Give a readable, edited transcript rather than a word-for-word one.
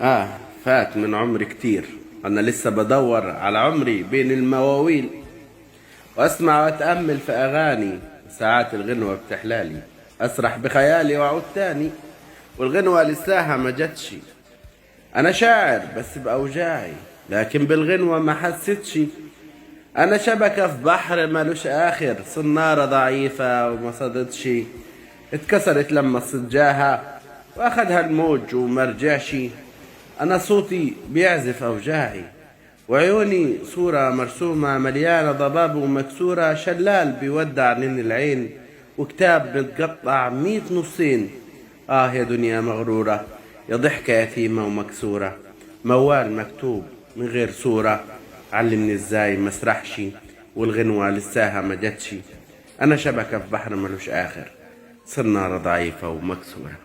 آه، فات من عمري كتير. أنا لسه بدور على عمري بين المواويل، وأسمع وأتأمل في أغاني. ساعات الغنوة بتحلالي، أسرح بخيالي وأعود تاني، والغنوة لساها ما جتش. أنا شاعر بس بأوجاعي، لكن بالغنوة ما حسيتش. أنا شبكة في بحر ملوش آخر، صنارة ضعيفة وما صدتش. اتكسرت لما صجاها وأخدها الموج ومرجعش. أنا صوتي بيعزف أوجاعي، وعيوني صورة مرسومة مليانة ضباب ومكسورة. شلال بيودع من العين، وكتاب متقطع 100 نصين. آه يا دنيا مغرورة، يا ضحكة يتيمة ومكسورة. موال مكتوب من غير صورة، علمني ازاي مسرحش، والغنوة لساها ما جتش. أنا شبكة في بحر ملوش آخر، صنارة ضعيفة ومكسورة.